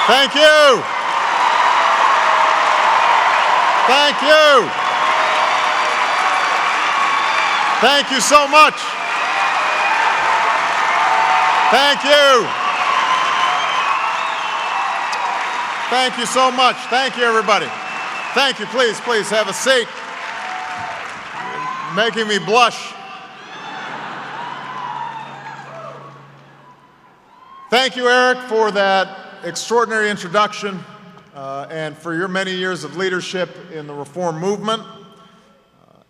Thank you. Thank you. Thank you so much. Thank you. Thank you so much. Thank you, everybody. Thank you. Please, please have a seat. Making me blush. Thank you, Eric, for that extraordinary introduction and for your many years of leadership in the reform movement.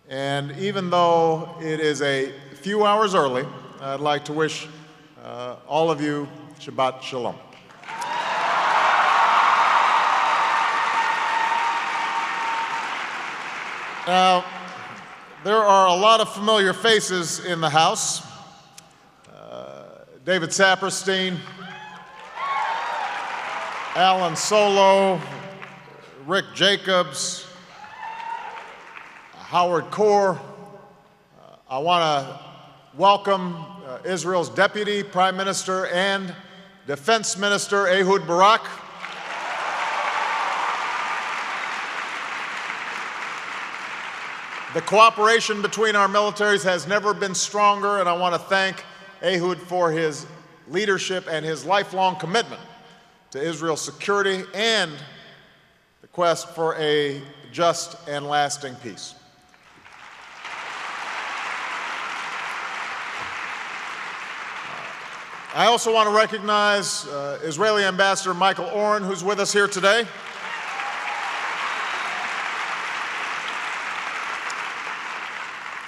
And even though it is a few hours early, I'd like to wish all of you Shabbat Shalom. Now, there are a lot of familiar faces in the House. David Saperstein, Alan Solo, Rick Jacobs, Howard Kaur. I want to welcome Israel's Deputy Prime Minister and Defense Minister Ehud Barak. The cooperation between our militaries has never been stronger, and I want to thank Ehud for his leadership and his lifelong commitment to Israel's security and the quest for a just and lasting peace. I also want to recognize Israeli Ambassador Michael Oren, who's with us here today.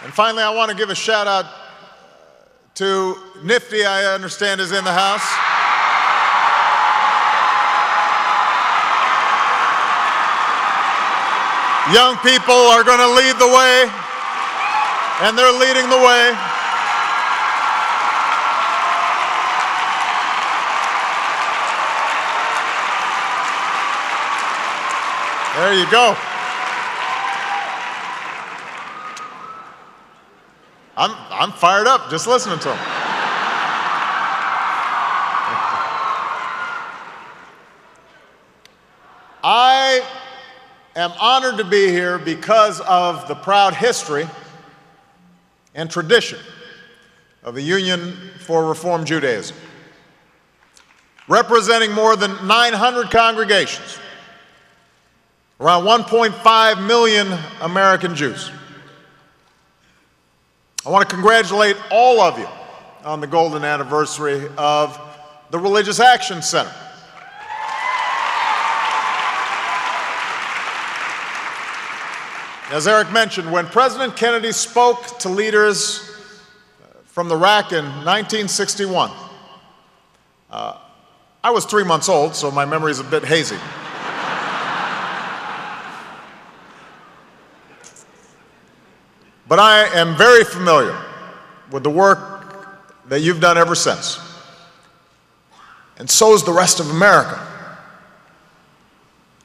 And finally, I want to give a shout out to Nifty, I understand, is in the house. Young people are going to lead the way, and they're leading the way. There you go. I'm fired up just listening to him. I am honored to be here because of the proud history and tradition of the Union for Reform Judaism, representing more than 900 congregations, around 1.5 million American Jews. I want to congratulate all of you on the golden anniversary of the Religious Action Center. As Eric mentioned, when President Kennedy spoke to leaders from Iraq in 1961, I was 3 months old, so my memory is a bit hazy. But I am very familiar with the work that you've done ever since. And so is the rest of America.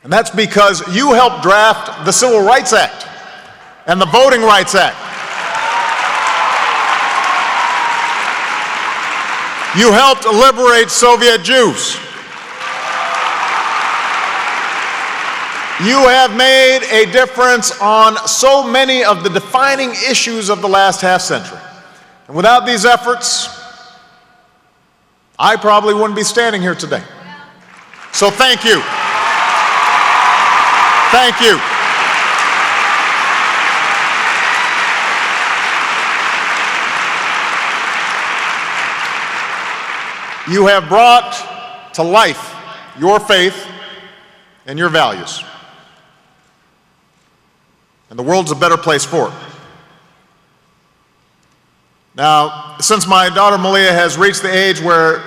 And that's because you helped draft the Civil Rights Act and the Voting Rights Act. You helped liberate Soviet Jews. You have made a difference on so many of the defining issues of the last half-century. And without these efforts, I probably wouldn't be standing here today. So thank you. Thank you. You have brought to life your faith and your values. And the world's a better place for it. Now, since my daughter Malia has reached the age where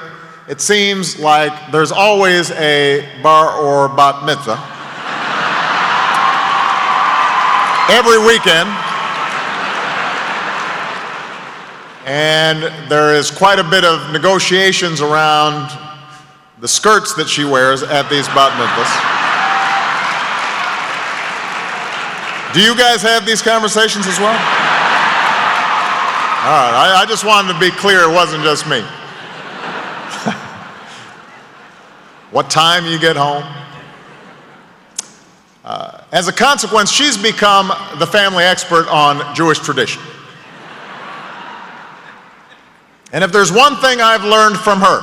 it seems like there's always a bar or bat mitzvah every weekend, and there is quite a bit of negotiations around the skirts that she wears at these bat mitzvahs. Do you guys have these conversations as well? All right, I just wanted to be clear it wasn't just me. what time you get home. As a consequence, she's become the family expert on Jewish tradition. And if there's one thing I've learned from her,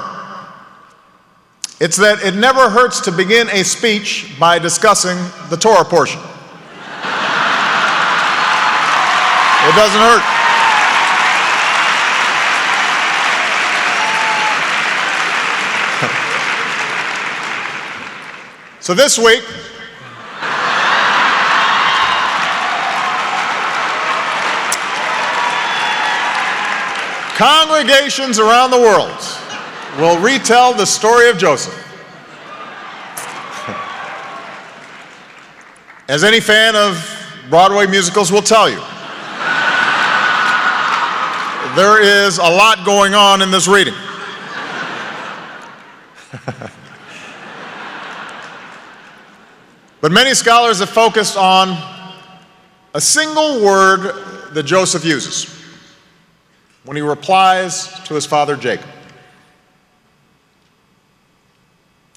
it's that it never hurts to begin a speech by discussing the Torah portion. It doesn't hurt. So this week, congregations around the world will retell the story of Joseph. As any fan of Broadway musicals will tell you, there is a lot going on in this reading. But many scholars have focused on a single word that Joseph uses when he replies to his father Jacob.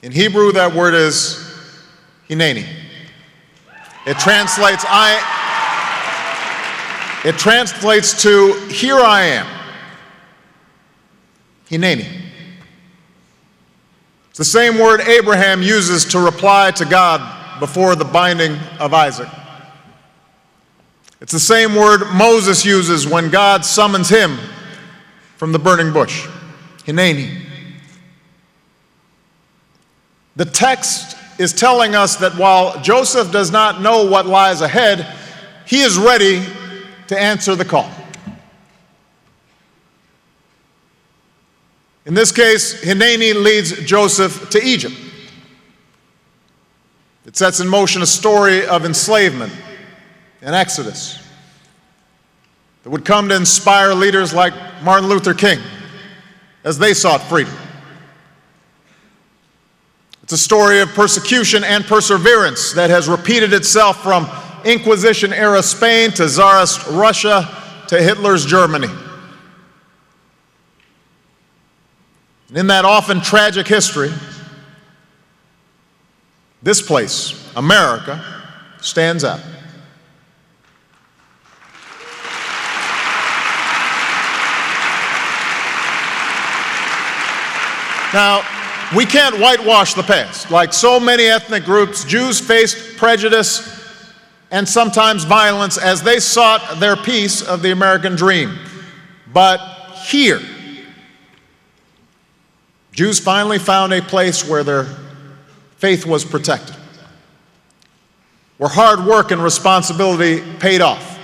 In Hebrew, that word is hineni. It translates to here I am. Hineni. It's the same word Abraham uses to reply to God before the binding of Isaac. It's the same word Moses uses when God summons him from the burning bush. Hineni. The text is telling us that while Joseph does not know what lies ahead, he is ready to answer the call. In this case, Hineni leads Joseph to Egypt. It sets in motion a story of enslavement and exodus that would come to inspire leaders like Martin Luther King as they sought freedom. It's a story of persecution and perseverance that has repeated itself from Inquisition-era Spain to Tsarist Russia to Hitler's Germany. And in that often tragic history, this place, America, stands out. Now, we can't whitewash the past. Like so many ethnic groups, Jews faced prejudice and sometimes violence as they sought their piece of the American dream. But here, Jews finally found a place where their faith was protected, where hard work and responsibility paid off,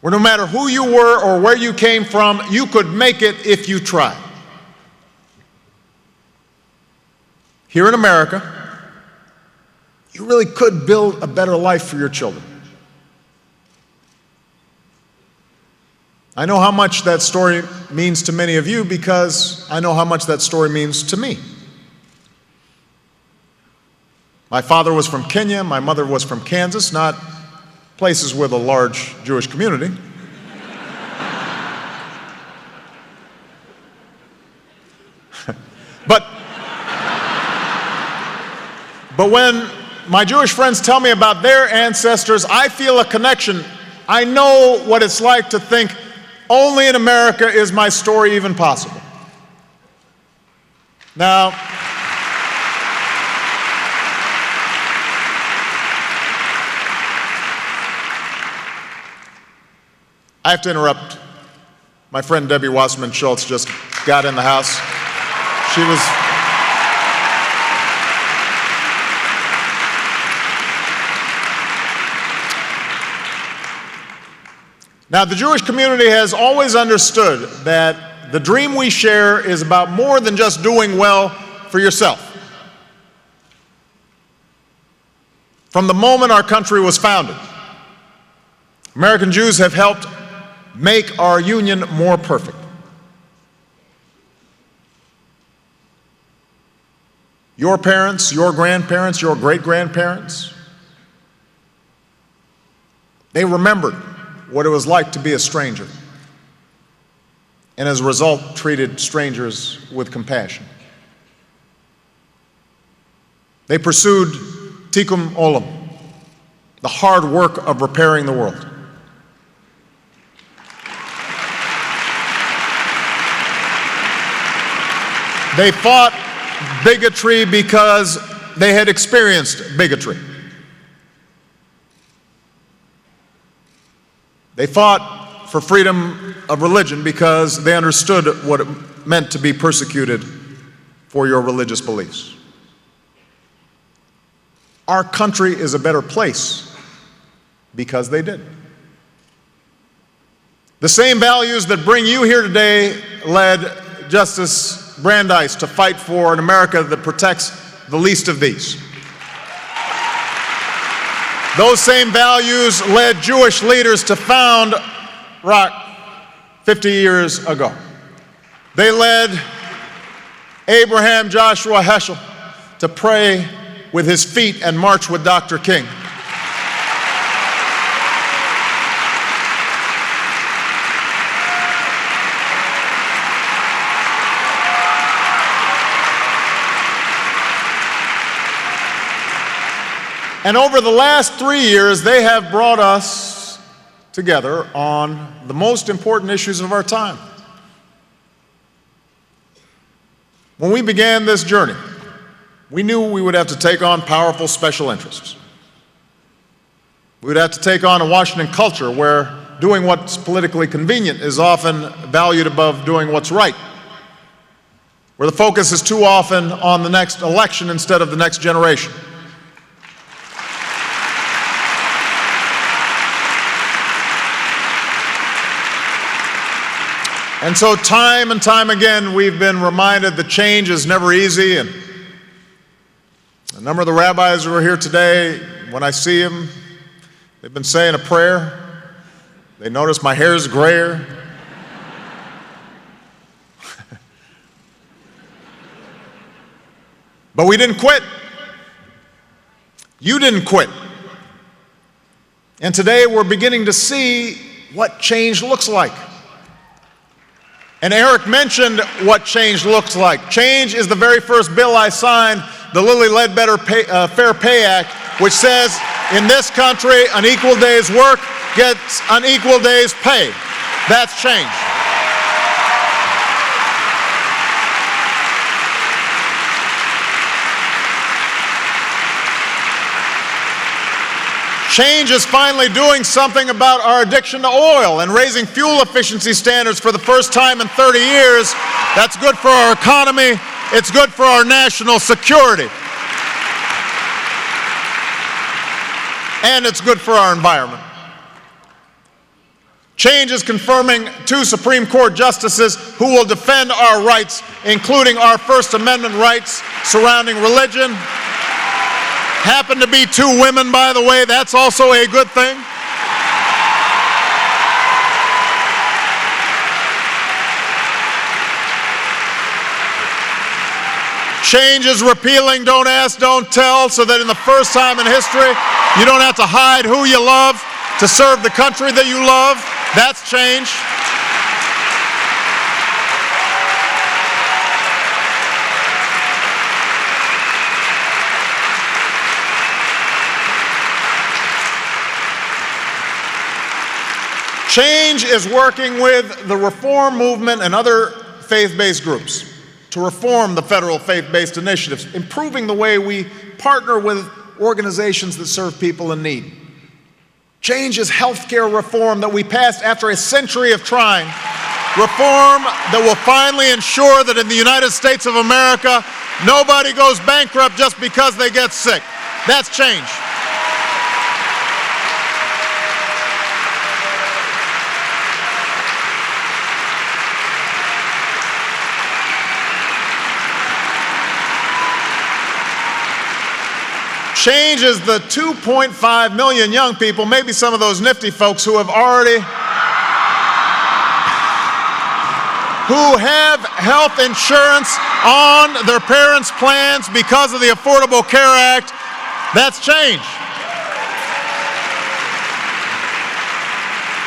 where no matter who you were or where you came from, you could make it if you tried. Here in America, you really could build a better life for your children. I know how much that story means to many of you because I know how much that story means to me. My father was from Kenya, my mother was from Kansas, not places with a large Jewish community. But when my Jewish friends tell me about their ancestors, I feel a connection. I know what it's like to think, only in America is my story even possible. Now, I have to interrupt. My friend Debbie Wasserman Schultz just got in the house. She was... Now, the Jewish community has always understood that the dream we share is about more than just doing well for yourself. From the moment our country was founded, American Jews have helped make our union more perfect. Your parents, your grandparents, your great-grandparents, they remembered what it was like to be a stranger, and as a result, treated strangers with compassion. They pursued tikkun olam, the hard work of repairing the world. They fought bigotry because they had experienced bigotry. They fought for freedom of religion because they understood what it meant to be persecuted for your religious beliefs. Our country is a better place because they did. The same values that bring you here today led Justice Brandeis to fight for an America that protects the least of these. Those same values led Jewish leaders to found Rock 50 years ago. They led Abraham Joshua Heschel to pray with his feet and march with Dr. King. And over the last 3 years, they have brought us together on the most important issues of our time. When we began this journey, we knew we would have to take on powerful special interests. We would have to take on a Washington culture where doing what's politically convenient is often valued above doing what's right, where the focus is too often on the next election instead of the next generation. And so time and time again, we've been reminded that change is never easy. And a number of the rabbis who are here today, when I see them, they've been saying a prayer. They notice my hair is grayer. But we didn't quit. You didn't quit. And today we're beginning to see what change looks like. And Eric mentioned what change looks like. Change is the very first bill I signed, the Lilly Ledbetter Fair Pay Act, which says in this country, an equal day's work gets an equal day's pay. That's change. Change is finally doing something about our addiction to oil and raising fuel efficiency standards for the first time in 30 years. That's good for our economy. It's good for our national security. And it's good for our environment. Change is confirming 2 Supreme Court justices who will defend our rights, including our First Amendment rights surrounding religion. Happen to be 2 women, by the way. That's also a good thing. Change is repealing Don't Ask, Don't Tell, so that in the first time in history, you don't have to hide who you love to serve the country that you love. That's change. Change is working with the reform movement and other faith-based groups to reform the federal faith-based initiatives, improving the way we partner with organizations that serve people in need. Change is healthcare reform that we passed after a century of trying. Reform that will finally ensure that in the United States of America, nobody goes bankrupt just because they get sick. That's change. Change is the 2.5 million young people, maybe some of those nifty folks who have health insurance on their parents' plans because of the Affordable Care Act. That's change.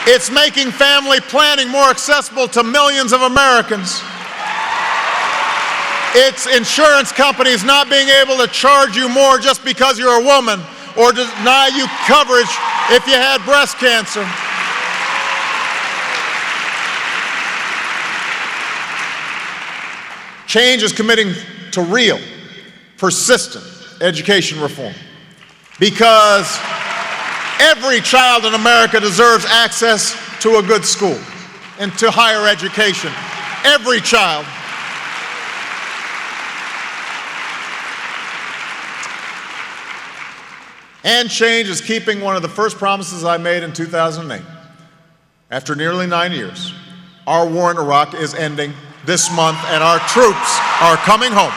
It's making family planning more accessible to millions of Americans. It's insurance companies not being able to charge you more just because you're a woman or deny you coverage if you had breast cancer. Change is committing to real, persistent education reform, because every child in America deserves access to a good school and to higher education. Every child. And change is keeping one of the first promises I made in 2008. After nearly 9 years, our war in Iraq is ending this month, and our troops are coming home.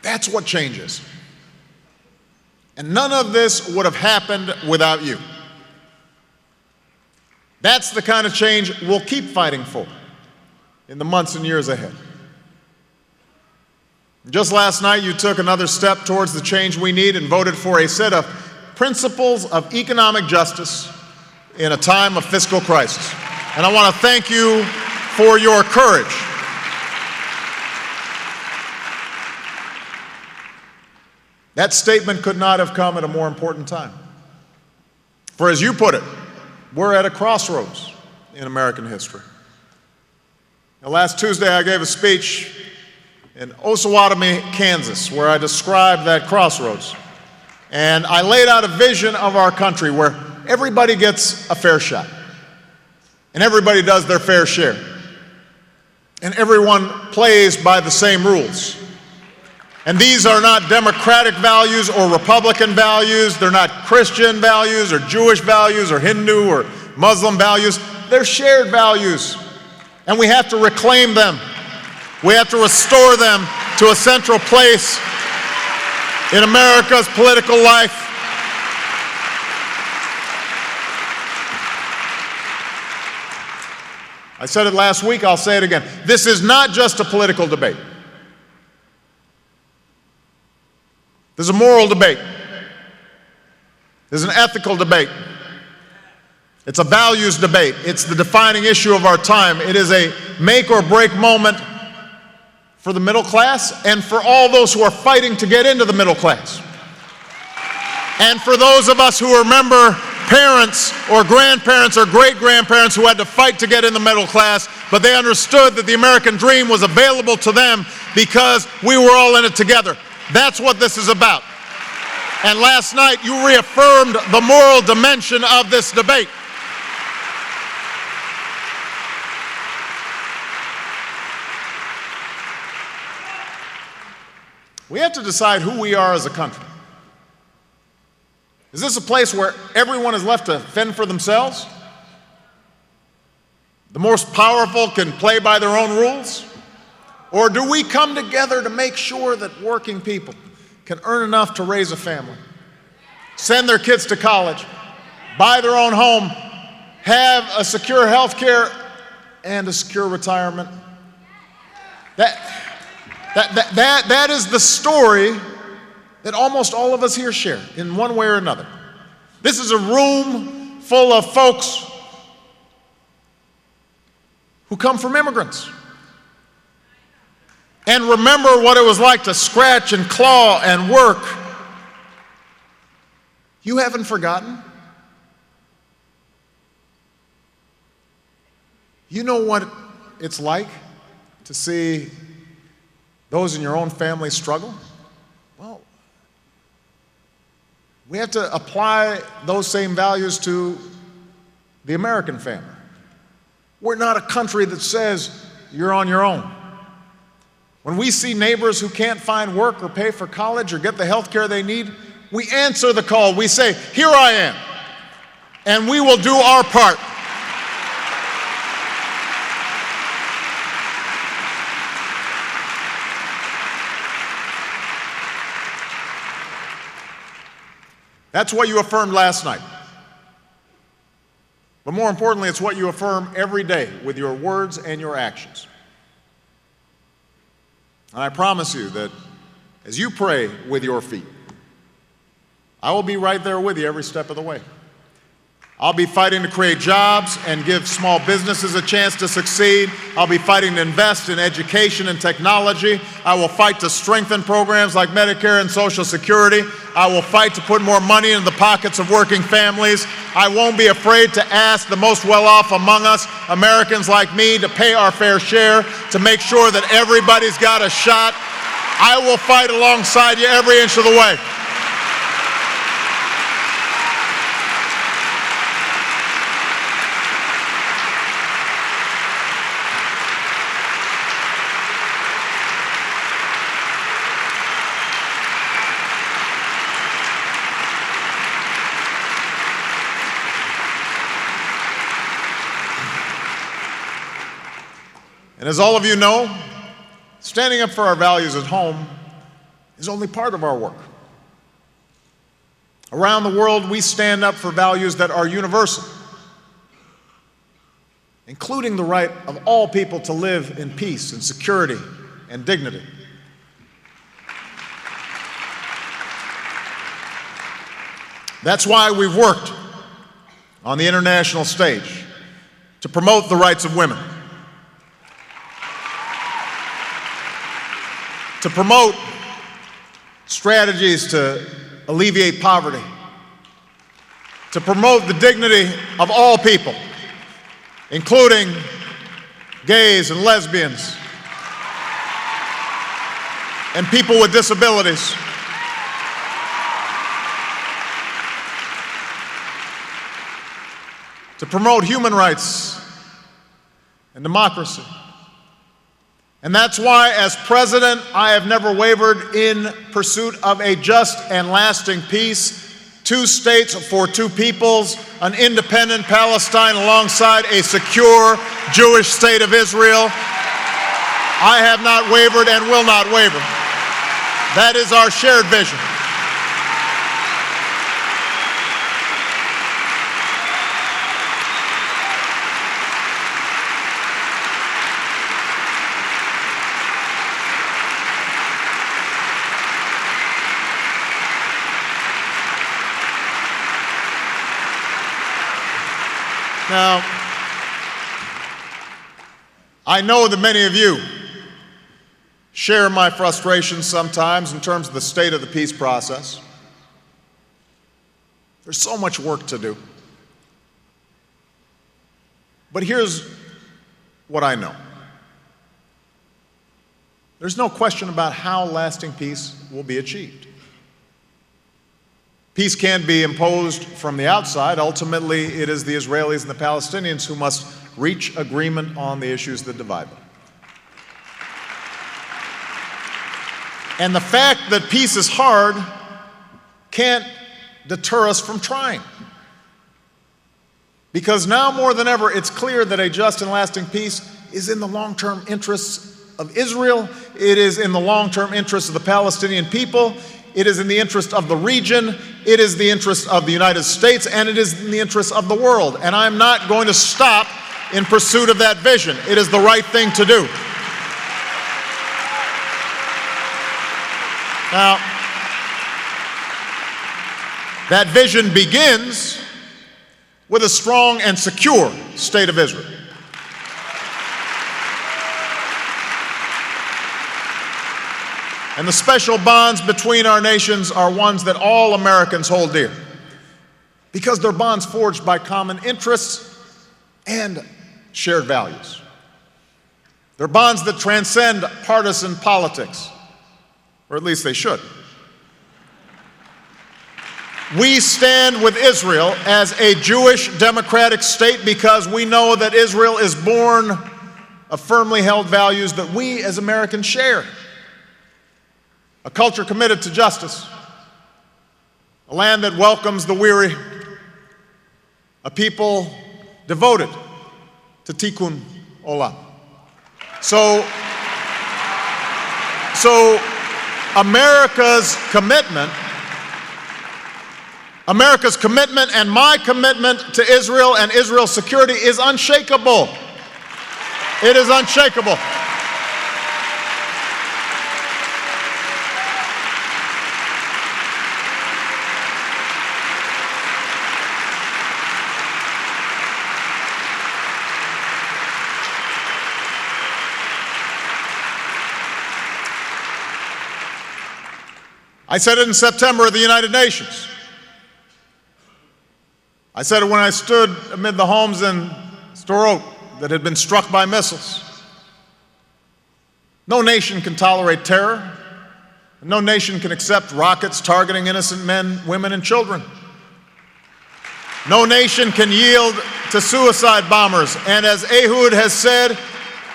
That's what changes. And none of this would have happened without you. That's the kind of change we'll keep fighting for in the months and years ahead. Just last night, you took another step towards the change we need and voted for a set of principles of economic justice in a time of fiscal crisis. And I want to thank you for your courage. That statement could not have come at a more important time. For as you put it, we're at a crossroads in American history. Now, last Tuesday, I gave a speech in Osawatomie, Kansas, where I described that crossroads. And I laid out a vision of our country where everybody gets a fair shot, and everybody does their fair share, and everyone plays by the same rules. And these are not Democratic values or Republican values. They're not Christian values or Jewish values or Hindu or Muslim values. They're shared values, and we have to reclaim them. We have to restore them to a central place in America's political life. I said it last week, I'll say it again. This is not just a political debate. There's a moral debate. There's an ethical debate. It's a values debate. It's the defining issue of our time. It is a make or break moment for the middle class and for all those who are fighting to get into the middle class. And for those of us who remember parents or grandparents or great-grandparents who had to fight to get in the middle class, but they understood that the American dream was available to them because we were all in it together. That's what this is about. And last night, you reaffirmed the moral dimension of this debate. We have to decide who we are as a country. Is this a place where everyone is left to fend for themselves? The most powerful can play by their own rules? Or do we come together to make sure that working people can earn enough to raise a family, send their kids to college, buy their own home, have a secure health care and a secure retirement? That is the story that almost all of us here share in one way or another. This is a room full of folks who come from immigrants and remember what it was like to scratch and claw and work. You haven't forgotten. You know what it's like to see those in your own family struggle? Well, we have to apply those same values to the American family. We're not a country that says you're on your own. When we see neighbors who can't find work or pay for college or get the health care they need, we answer the call. We say, here I am, and we will do our part. That's what you affirmed last night. But more importantly, it's what you affirm every day with your words and your actions. And I promise you that as you pray with your feet, I will be right there with you every step of the way. I'll be fighting to create jobs and give small businesses a chance to succeed. I'll be fighting to invest in education and technology. I will fight to strengthen programs like Medicare and Social Security. I will fight to put more money into the pockets of working families. I won't be afraid to ask the most well-off among us, Americans like me, to pay our fair share, to make sure that everybody's got a shot. I will fight alongside you every inch of the way. And as all of you know, standing up for our values at home is only part of our work. Around the world, we stand up for values that are universal, including the right of all people to live in peace and security and dignity. That's why we've worked on the international stage to promote the rights of women, to promote strategies to alleviate poverty, to promote the dignity of all people, including gays and lesbians and people with disabilities. To promote human rights and democracy. And that's why, as president, I have never wavered in pursuit of a just and lasting peace, 2 states for 2 peoples, an independent Palestine alongside a secure Jewish state of Israel. I have not wavered and will not waver. That is our shared vision. Now, I know that many of you share my frustration sometimes in terms of the state of the peace process. There's so much work to do. But here's what I know. There's no question about how lasting peace will be achieved. Peace can be imposed from the outside. Ultimately, it is the Israelis and the Palestinians who must reach agreement on the issues that divide them. And the fact that peace is hard can't deter us from trying. Because now more than ever, it's clear that a just and lasting peace is in the long-term interests of Israel. It is in the long-term interests of the Palestinian people. It is in the interest of the region, it is the interest of the United States, and it is in the interest of the world. And I'm not going to stop in pursuit of that vision. It is the right thing to do. Now, that vision begins with a strong and secure state of Israel. And the special bonds between our nations are ones that all Americans hold dear, because they're bonds forged by common interests and shared values. They're bonds that transcend partisan politics, or at least they should. We stand with Israel as a Jewish democratic state because we know that Israel is born of firmly held values that we as Americans share. A culture committed to justice, a land that welcomes the weary, a people devoted to tikkun olam. So America's commitment America's commitment and my commitment to Israel and Israel's security is unshakable. It is unshakable. I said it in September at the United Nations. I said it when I stood amid the homes in Sderot that had been struck by missiles. No nation can tolerate terror. No nation can accept rockets targeting innocent men, women, and children. No nation can yield to suicide bombers. And as Ehud has said,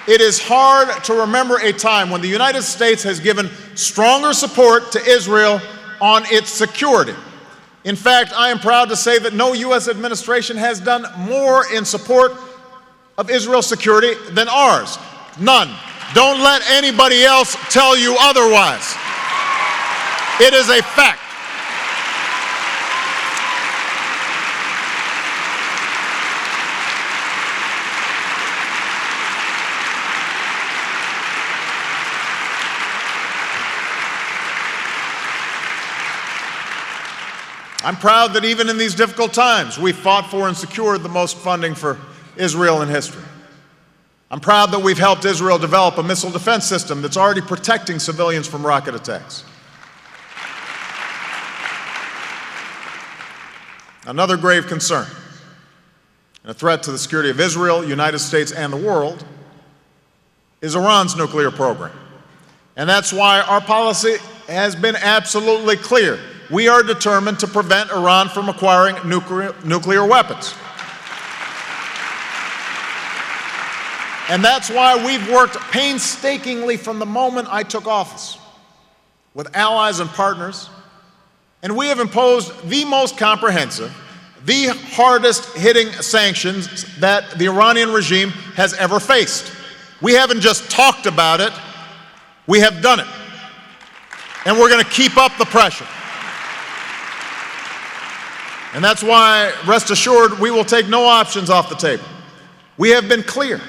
it is hard to remember a time when the United States has given stronger support to Israel on its security. In fact, I am proud to say that no U.S. administration has done more in support of Israel's security than ours. None. Don't let anybody else tell you otherwise. It is a fact. I'm proud that even in these difficult times, we fought for and secured the most funding for Israel in history. I'm proud that we've helped Israel develop a missile defense system that's already protecting civilians from rocket attacks. Another grave concern and a threat to the security of Israel, United States, and the world is Iran's nuclear program. And that's why our policy has been absolutely clear. We are determined to prevent Iran from acquiring nuclear weapons. And that's why we've worked painstakingly from the moment I took office with allies and partners, and we have imposed the most comprehensive, the hardest hitting sanctions that the Iranian regime has ever faced. We haven't just talked about it, we have done it. And we're going to keep up the pressure. And that's why, rest assured, we will take no options off the table. We have been clear.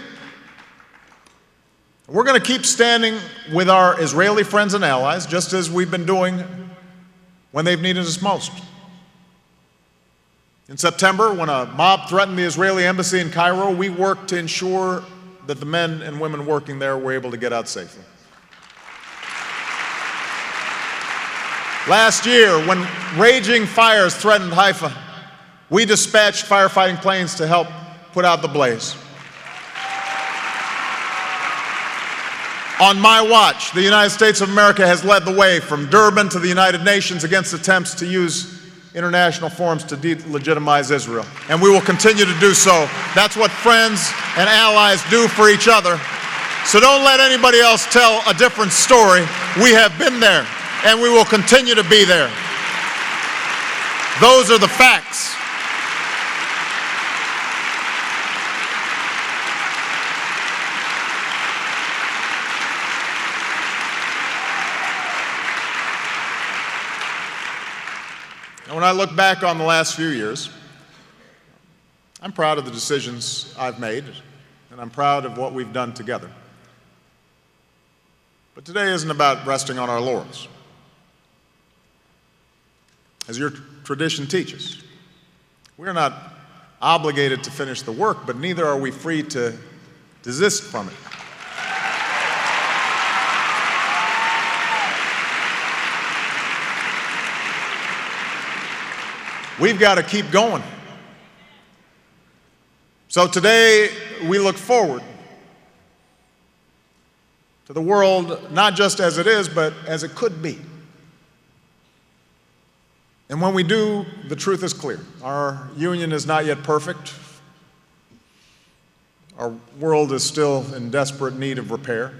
We're going to keep standing with our Israeli friends and allies, just as we've been doing when they've needed us most. In September, when a mob threatened the Israeli embassy in Cairo, we worked to ensure that the men and women working there were able to get out safely. Last year, when raging fires threatened Haifa, we dispatched firefighting planes to help put out the blaze. On my watch, the United States of America has led the way from Durban to the United Nations against attempts to use international forums to delegitimize Israel. And we will continue to do so. That's what friends and allies do for each other. So don't let anybody else tell a different story. We have been there, and we will continue to be there. Those are the facts. And when I look back on the last few years, I'm proud of the decisions I've made, and I'm proud of what we've done together. But today isn't about resting on our laurels. As your tradition teaches, we're not obligated to finish the work, but neither are we free to desist from it. We've got to keep going. So today, we look forward to the world not just as it is, but as it could be. And when we do, the truth is clear. Our union is not yet perfect. Our world is still in desperate need of repair.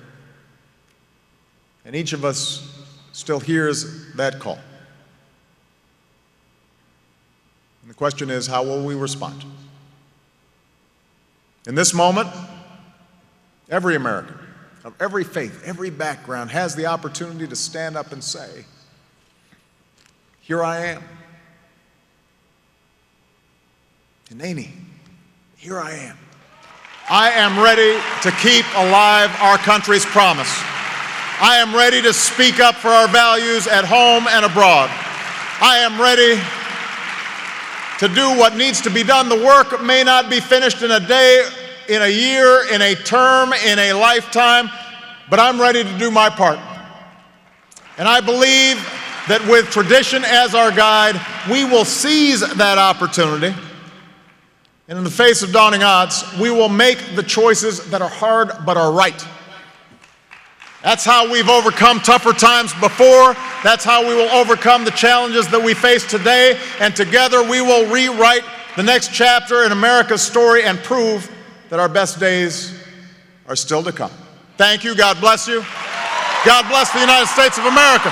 And each of us still hears that call. And the question is, how will we respond? In this moment, every American of every faith, every background has the opportunity to stand up and say, here I am. Hineni, here I am. I am ready to keep alive our country's promise. I am ready to speak up for our values at home and abroad. I am ready to do what needs to be done. The work may not be finished in a day, in a year, in a term, in a lifetime, but I'm ready to do my part. And I believe that with tradition as our guide, we will seize that opportunity. And in the face of daunting odds, we will make the choices that are hard but are right. That's how we've overcome tougher times before. That's how we will overcome the challenges that we face today. And together we will rewrite the next chapter in America's story and prove that our best days are still to come. Thank you. God bless you. God bless the United States of America.